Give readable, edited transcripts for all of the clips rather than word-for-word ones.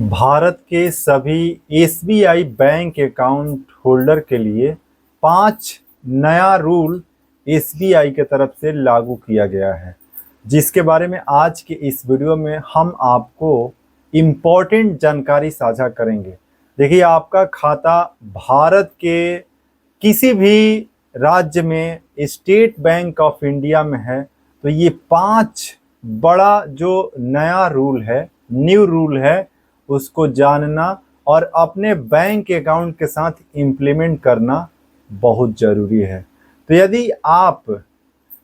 भारत के सभी SBI bank account holder के लिए 5 नया रूल एसबीआई के तरफ से लागू किया गया है, जिसके बारे में आज के इस वीडियो में हम आपको इम्पोर्टेंट जानकारी साझा करेंगे। देखिए, आपका खाता भारत के किसी भी राज्य में स्टेट बैंक ऑफ इंडिया में है तो ये 5 बड़ा जो नया रूल है, न्यू रूल है, उसको जानना और अपने बैंक अकाउंट के साथ इम्प्लीमेंट करना बहुत ज़रूरी है। तो यदि आप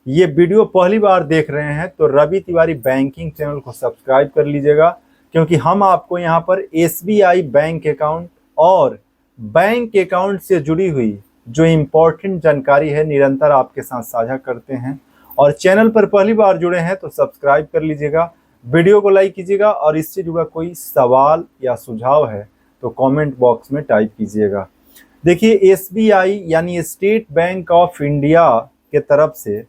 ये वीडियो पहली बार देख रहे हैं तो रवि तिवारी बैंकिंग चैनल को सब्सक्राइब कर लीजिएगा, क्योंकि हम आपको यहाँ पर एसबीआई बैंक अकाउंट और बैंक अकाउंट से जुड़ी हुई जो इम्पोर्टेंट जानकारी है निरंतर आपके साथ साझा करते हैं। और चैनल पर पहली बार जुड़े हैं तो सब्सक्राइब कर लीजिएगा, वीडियो को लाइक कीजिएगा और इससे जुड़ा कोई सवाल या सुझाव है तो कमेंट बॉक्स में टाइप कीजिएगा। देखिए, एसबीआई यानी स्टेट बैंक ऑफ इंडिया के तरफ से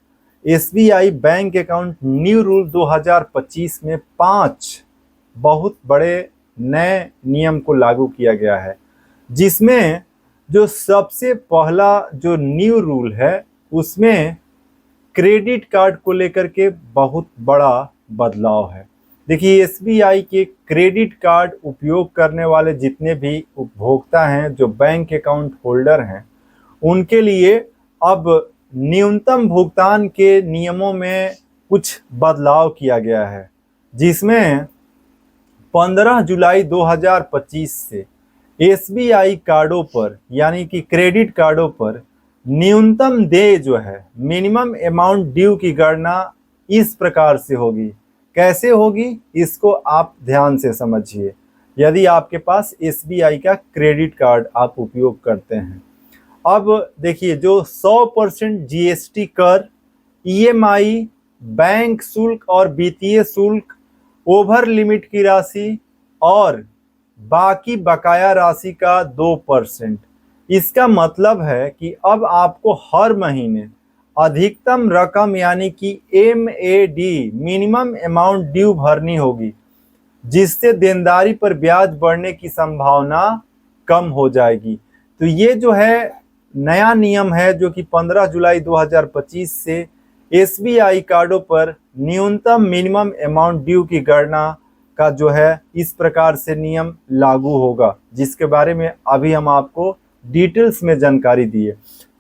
SBI bank account new rule 2025 में 5 बहुत बड़े नए नियम को लागू किया गया है, जिसमें जो सबसे पहला जो न्यू रूल है उसमें क्रेडिट कार्ड को लेकर के बहुत बड़ा बदलाव है। देखिए, एसबीआई के क्रेडिट कार्ड उपयोग करने वाले जितने भी उपभोक्ता हैं जो बैंक अकाउंट होल्डर हैं, उनके लिए अब न्यूनतम भुगतान के नियमों में कुछ बदलाव किया गया है, जिसमें 15 जुलाई 2025 से एसबीआई कार्डों पर यानी कि क्रेडिट कार्डों पर न्यूनतम देय जो है, मिनिमम अमाउंट ड्यू की गणना इस प्रकार से होगी। कैसे होगी इसको आप ध्यान से समझिए। यदि आपके पास एसबीआई का क्रेडिट कार्ड आप उपयोग करते हैं, अब देखिए, जो 100% जीएसटी कर, ईएमआई, बैंक शुल्क और वित्तीय शुल्क, ओवर लिमिट की राशि और बाकी बकाया राशि का 2%। इसका मतलब है कि अब आपको हर महीने अधिकतम रकम यानी कि एमएडी मिनिमम अमाउंट ड्यू भरनी होगी, जिससे देनदारी पर ब्याज बढ़ने की संभावना कम हो जाएगी। तो ये जो है नया नियम है जो कि 15 जुलाई 2025 से एसबीआई कार्डों पर न्यूनतम मिनिमम अमाउंट ड्यू की गणना का जो है इस प्रकार से नियम लागू होगा, जिसके बारे में अभी हम आपको डिटेल्स में जानकारी दिए।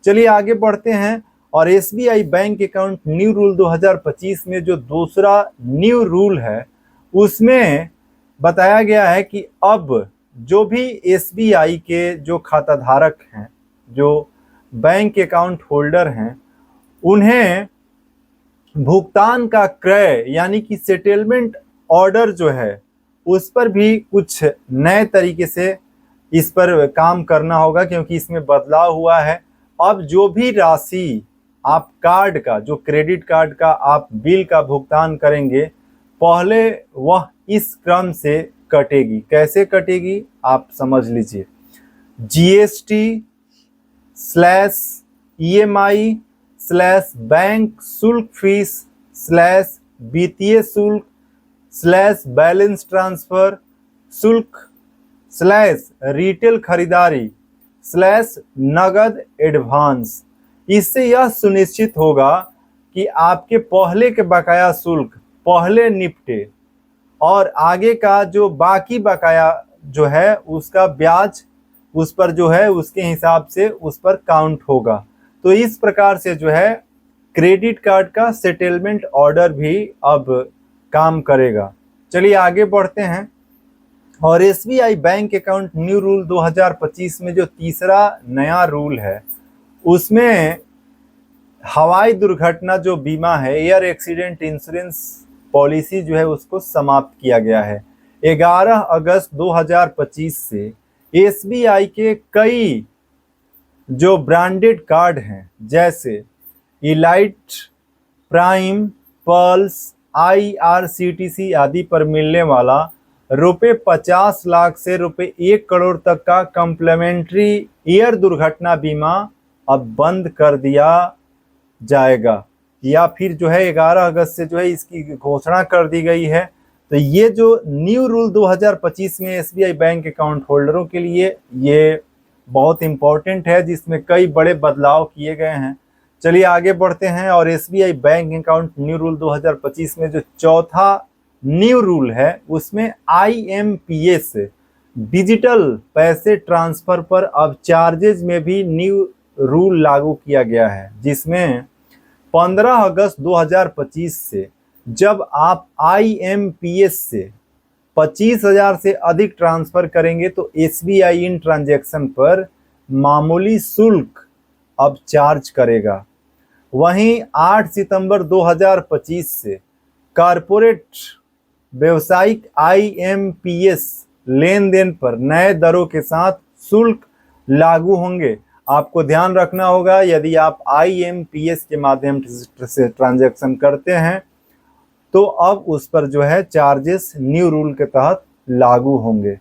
चलिए आगे बढ़ते हैं और SBI bank account new rule 2025 में जो दूसरा न्यू रूल है उसमें बताया गया है कि अब जो भी एसबीआई के जो खाता धारक हैं, जो बैंक अकाउंट होल्डर हैं, उन्हें भुगतान का क्रय यानी कि सेटलमेंट ऑर्डर जो है उस पर भी कुछ नए तरीके से इस पर काम करना होगा, क्योंकि इसमें बदलाव हुआ है। अब जो भी राशि आप कार्ड का, जो क्रेडिट कार्ड का आप बिल का भुगतान करेंगे, पहले वह इस क्रम से कटेगी। कैसे कटेगी आप समझ लीजिए। GST slash EMI slash bank शुल्क फीस स्लैश वित्तीय शुल्क स्लैश बैलेंस ट्रांसफर शुल्क स्लैश रिटेल खरीदारी स्लैश नगद एडवांस। इससे यह सुनिश्चित होगा कि आपके पहले के बकाया शुल्क पहले निपटे और आगे का जो बाकी बकाया जो है उसका ब्याज उस पर जो है उसके हिसाब से उस पर काउंट होगा। तो इस प्रकार से जो है क्रेडिट कार्ड का सेटलमेंट ऑर्डर भी अब काम करेगा। चलिए आगे बढ़ते हैं और SBI bank account new rule 2025 में जो तीसरा नया रूल है उसमें हवाई दुर्घटना जो बीमा है, एयर एक्सीडेंट इंश्योरेंस पॉलिसी जो है उसको समाप्त किया गया है। 11 अगस्त 2025 से एसबीआई के कई जो ब्रांडेड कार्ड हैं जैसे इलाइट, प्राइम, पल्स, आईआरसीटीसी आदि पर मिलने वाला ₹50 लाख से ₹1 करोड़ तक का कम्प्लीमेंट्री एयर दुर्घटना बीमा अब बंद कर दिया जाएगा, या फिर जो है 11 अगस्त से जो है इसकी घोषणा कर दी गई है। तो ये जो न्यू रूल 2025 में एसबीआई बैंक अकाउंट होल्डरों के लिए ये बहुत इंपॉर्टेंट है, जिसमें कई बड़े बदलाव किए गए हैं। चलिए आगे बढ़ते हैं और SBI bank account new rule 2025 में जो चौथा न्यू रूल है उसमें आईएमपीएस डिजिटल पैसे ट्रांसफर पर अब चार्जेज में भी न्यू रूल लागू किया गया है, जिसमें 15 अगस्त 2025 से जब आप आईएमपीएस से 25,000 से अधिक ट्रांसफर करेंगे तो एसबीआई इन ट्रांजैक्शन पर मामूली शुल्क अब चार्ज करेगा। वहीं 8 सितंबर 2025 से कॉरपोरेट व्यवसायिक आईएमपीएस लेन देन पर नए दरों के साथ शुल्क लागू होंगे। आपको ध्यान रखना होगा, यदि आप आईएमपीएस के माध्यम से ट्रांजैक्शन करते हैं तो अब उस पर जो है चार्जेस न्यू रूल के तहत लागू होंगे,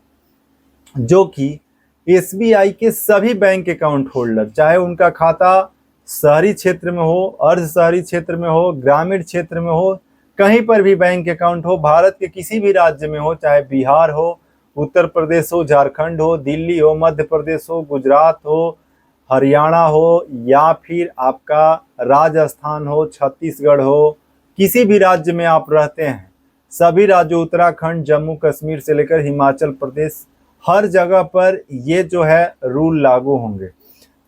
जो कि एसबीआई के सभी बैंक अकाउंट होल्डर, चाहे उनका खाता शहरी क्षेत्र में हो, अर्ध शहरी क्षेत्र में हो, ग्रामीण क्षेत्र में हो, कहीं पर भी बैंक अकाउंट हो, भारत के किसी भी राज्य में हो, चाहे बिहार हो, उत्तर प्रदेश हो, झारखंड हो, दिल्ली हो, मध्य प्रदेश हो, गुजरात हो, हरियाणा हो, या फिर आपका राजस्थान हो, छत्तीसगढ़ हो, किसी भी राज्य में आप रहते हैं, सभी राज्यों, उत्तराखंड, जम्मू कश्मीर से लेकर हिमाचल प्रदेश, हर जगह पर ये जो है रूल लागू होंगे।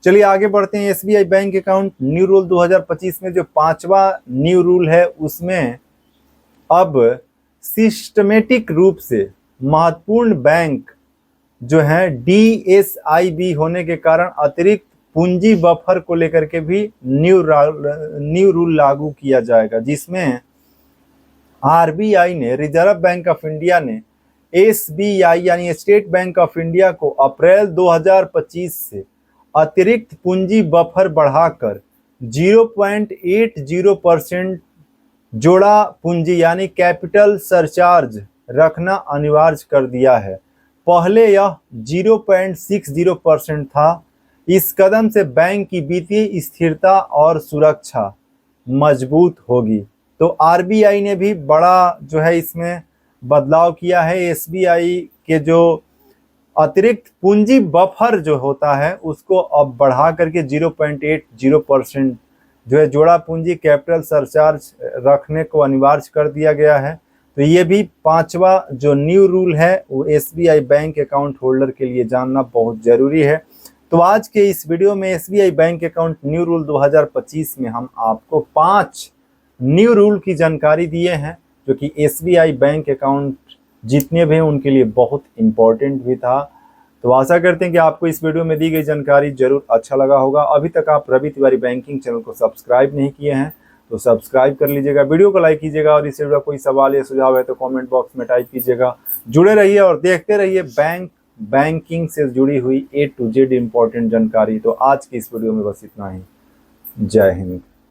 चलिए आगे बढ़ते हैं। SBI bank account new rule 2025 में जो पांचवा न्यू रूल है उसमें अब सिस्टमेटिक रूप से महत्वपूर्ण बैंक जो है डीएसआईबी होने के कारण अतिरिक्त पूंजी बफर को लेकर के भी न्यू रूल लागू किया जाएगा, जिसमें आरबीआई ने, रिजर्व बैंक ऑफ इंडिया ने एसबीआई यानी स्टेट बैंक ऑफ इंडिया को अप्रैल 2025 से अतिरिक्त पूंजी बफर बढ़ाकर 0.80% जोड़ा पूंजी यानी कैपिटल सरचार्ज रखना अनिवार्य कर दिया है। पहले यह 0.60% था। इस कदम से बैंक की वित्तीय स्थिरता और सुरक्षा मजबूत होगी। तो आरबीआई ने भी बड़ा जो है इसमें बदलाव किया है। एसबीआई के जो अतिरिक्त पूंजी बफर जो होता है उसको अब बढ़ा करके 0.80% जो है जोड़ा पूंजी कैपिटल सरचार्ज रखने को अनिवार्य कर दिया गया है। तो ये भी पांचवा जो न्यू रूल है वो एसबीआई बैंक अकाउंट होल्डर के लिए जानना बहुत ज़रूरी है। तो आज के इस वीडियो में SBI bank account new rule 2025 में हम आपको 5 न्यू रूल की जानकारी दिए हैं, जो कि एसबीआई बैंक अकाउंट जितने भी हैं उनके लिए बहुत इम्पोर्टेंट भी था। तो आशा करते हैं कि आपको इस वीडियो में दी गई जानकारी जरूर अच्छा लगा होगा। अभी तक आप रवि तिवारी बैंकिंग चैनल को सब्सक्राइब नहीं किए हैं तो सब्सक्राइब कर लीजिएगा, वीडियो को लाइक कीजिएगा और इससे जुड़ा कोई सवाल या सुझाव है तो कमेंट बॉक्स में टाइप कीजिएगा। जुड़े रहिए और देखते रहिए बैंकिंग से जुड़ी हुई A to Z इम्पोर्टेंट जानकारी। तो आज की इस वीडियो में बस इतना ही। जय हिंद।